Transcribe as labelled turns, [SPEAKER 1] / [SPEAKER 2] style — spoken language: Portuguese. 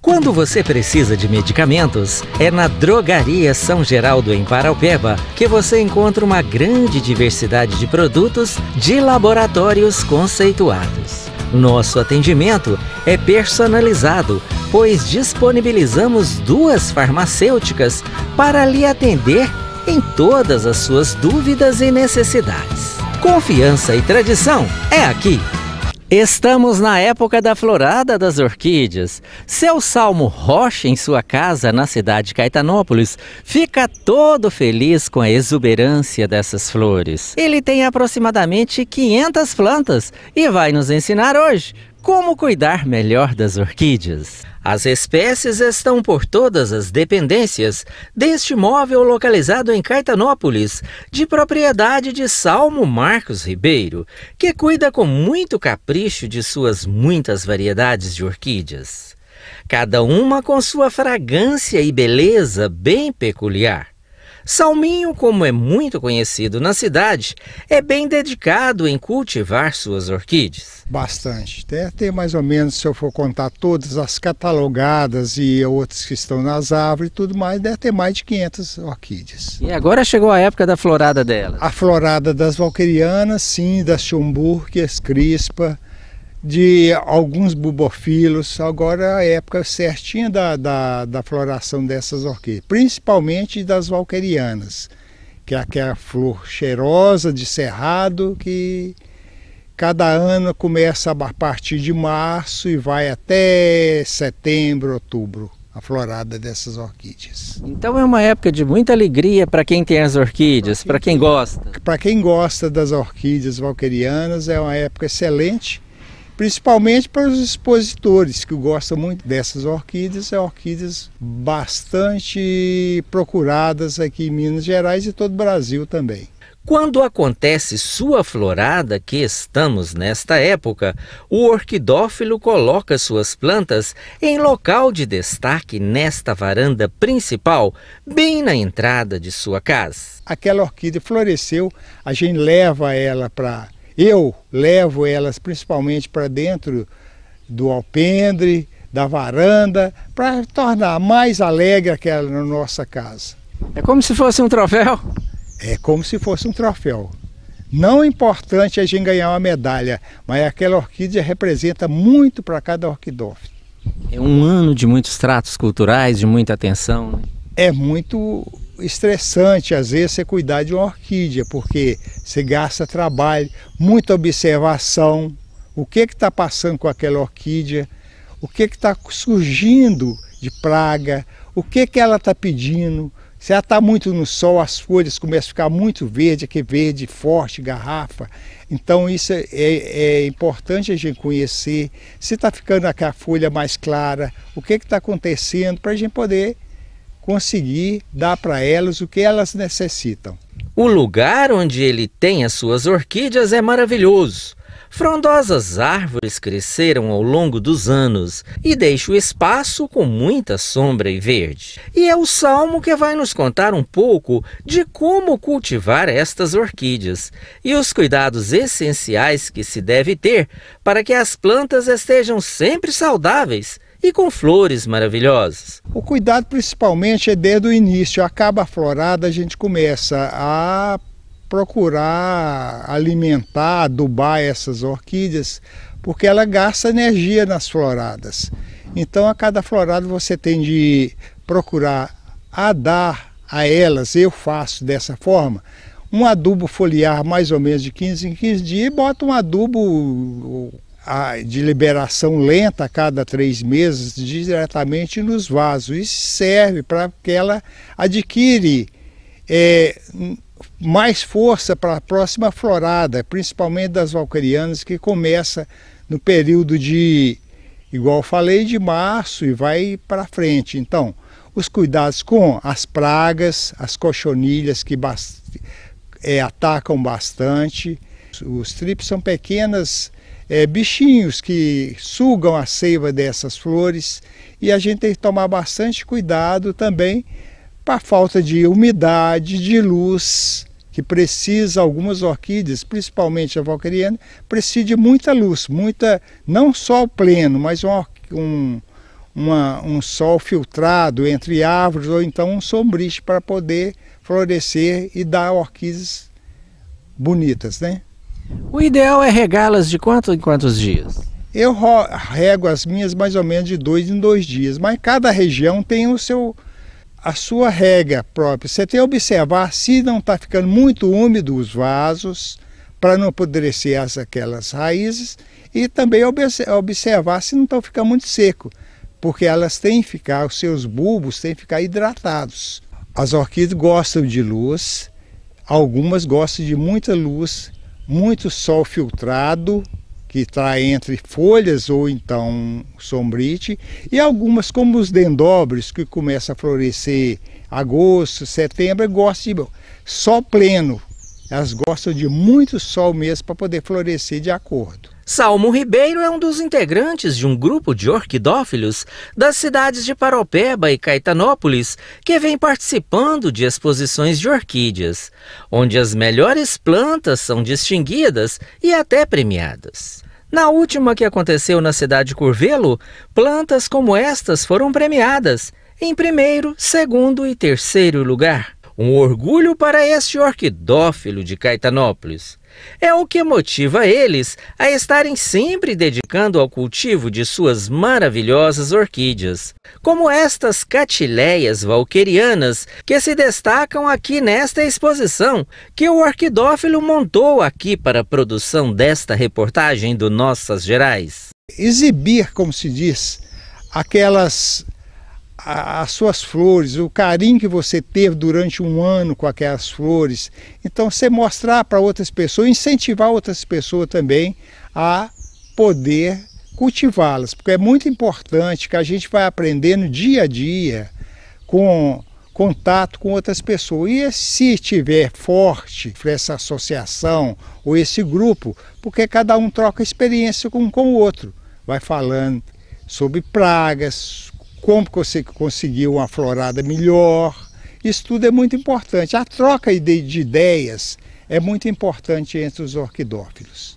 [SPEAKER 1] Quando você precisa de medicamentos, é na Drogaria São Geraldo, em Paraupeba, que você encontra uma grande diversidade de produtos de laboratórios conceituados. Nosso atendimento é personalizado, pois disponibilizamos 2 farmacêuticas para lhe atender em todas as suas dúvidas e necessidades. Confiança e tradição é aqui. Estamos na época da florada das orquídeas. Seu Salmo Rocha, em sua casa na cidade de Caetanópolis, fica todo feliz com a exuberância dessas flores. Ele tem aproximadamente 500 plantas e vai nos ensinar hoje como cuidar melhor das orquídeas. As espécies estão por todas as dependências deste imóvel localizado em Caetanópolis, de propriedade de Salmo Marcos Ribeiro, que cuida com muito capricho de suas muitas variedades de orquídeas. Cada uma com sua fragrância e beleza bem peculiar. Salminho, como é muito conhecido na cidade, é bem dedicado em cultivar suas orquídeas.
[SPEAKER 2] Bastante. Deve ter mais ou menos, se eu for contar todas as catalogadas e outras que estão nas árvores e tudo mais, deve ter mais de 500 orquídeas.
[SPEAKER 1] E agora chegou a época da florada delas.
[SPEAKER 2] A florada das valquerianas, sim, das chumburquias, crispa, de alguns bubofilos. Agora é a época certinha da floração dessas orquídeas, principalmente das valquerianas, que é aquela flor cheirosa de cerrado que cada ano começa a partir de março e vai até setembro, outubro, a florada dessas orquídeas.
[SPEAKER 1] Então é uma época de muita alegria para quem tem as orquídeas, para quem gosta.
[SPEAKER 2] Para quem gosta das orquídeas valquerianas é uma época excelente, principalmente para os expositores que gostam muito dessas orquídeas. Orquídeas bastante procuradas aqui em Minas Gerais e todo o Brasil também.
[SPEAKER 1] Quando acontece sua florada, que estamos nesta época, o orquidófilo coloca suas plantas em local de destaque nesta varanda principal, bem na entrada de sua casa.
[SPEAKER 2] Aquela orquídea floresceu, a gente leva ela para... Eu levo elas principalmente para dentro do alpendre, da varanda, para tornar mais alegre aquela na nossa casa.
[SPEAKER 1] É como se fosse um troféu?
[SPEAKER 2] É como se fosse um troféu. Não é importante a gente ganhar uma medalha, mas aquela orquídea representa muito para cada orquidófilo.
[SPEAKER 1] É um ano de muitos tratos culturais, de muita atenção, né?
[SPEAKER 2] É muito estressante, às vezes, você cuidar de uma orquídea, porque você gasta trabalho, muita observação, o que está passando com aquela orquídea, o que está surgindo de praga, o que ela está pedindo. Se ela está muito no sol, as folhas começam a ficar muito verde, aquele verde forte, garrafa. Então isso é importante a gente conhecer. Se está ficando aquela folha mais clara, o que está acontecendo, para a gente poder conseguir dar para elas o que elas necessitam.
[SPEAKER 1] O lugar onde ele tem as suas orquídeas é maravilhoso. Frondosas árvores cresceram ao longo dos anos e deixam o espaço com muita sombra e verde. E é o Salmo que vai nos contar um pouco de como cultivar estas orquídeas e os cuidados essenciais que se deve ter para que as plantas estejam sempre saudáveis e com flores maravilhosas.
[SPEAKER 2] O cuidado principalmente é desde o início. Acaba a florada, a gente começa a procurar alimentar, adubar essas orquídeas, porque ela gasta energia nas floradas. Então a cada florada você tem de procurar dar a elas, eu faço dessa forma, um adubo foliar mais ou menos de 15 em 15 dias e boto um adubo de liberação lenta a cada 3 meses diretamente nos vasos. Isso serve para que ela adquire mais força para a próxima florada, principalmente das valquerianas, que começa no período de, igual eu falei, de março e vai para frente. Então, os cuidados com as pragas, as cochonilhas que atacam bastante. Os tripes são pequenas bichinhos que sugam a seiva dessas flores e a gente tem que tomar bastante cuidado também para a falta de umidade, de luz, que precisa, algumas orquídeas, principalmente a valqueriana, precisa de muita luz, não só o pleno, mas um sol filtrado entre árvores ou então um sombrite para poder florescer e dar orquídeas bonitas, né?
[SPEAKER 1] O ideal é regá-las de quanto em quantos dias?
[SPEAKER 2] Eu rego as minhas mais ou menos de 2 em 2 dias, mas cada região tem a sua rega própria. Você tem que observar se não está ficando muito úmido os vasos, para não apodrecer aquelas raízes, e também observar se não estão ficando muito seco, porque elas têm que ficar, os seus bulbos têm que ficar hidratados. As orquídeas gostam de luz, algumas gostam de muita luz, muito sol filtrado, que está entre folhas ou então sombrite, e algumas, como os dendróbios, que começam a florescer em agosto, setembro, gostam de sol pleno. Elas gostam de muito sol mesmo para poder florescer de acordo.
[SPEAKER 1] Salmo Ribeiro é um dos integrantes de um grupo de orquidófilos das cidades de Paraupeba e Caetanópolis que vem participando de exposições de orquídeas, onde as melhores plantas são distinguidas e até premiadas. Na última, que aconteceu na cidade de Curvelo, plantas como estas foram premiadas em primeiro, segundo e terceiro lugar. Um orgulho para este orquidófilo de Caetanópolis. É o que motiva eles a estarem sempre dedicando ao cultivo de suas maravilhosas orquídeas, como estas catileias valquerianas que se destacam aqui nesta exposição que o orquidófilo montou aqui para a produção desta reportagem do Nossas Gerais.
[SPEAKER 2] Exibir, como se diz, as suas flores, o carinho que você teve durante um ano com aquelas flores. Então você mostrar para outras pessoas, incentivar outras pessoas também a poder cultivá-las, porque é muito importante que a gente vai aprendendo dia a dia com contato com outras pessoas. E se tiver forte essa associação ou esse grupo, porque cada um troca experiência com o outro, vai falando sobre pragas, como você conseguiu uma florada melhor. Isso tudo é muito importante. A troca de ideias é muito importante entre os orquidófilos.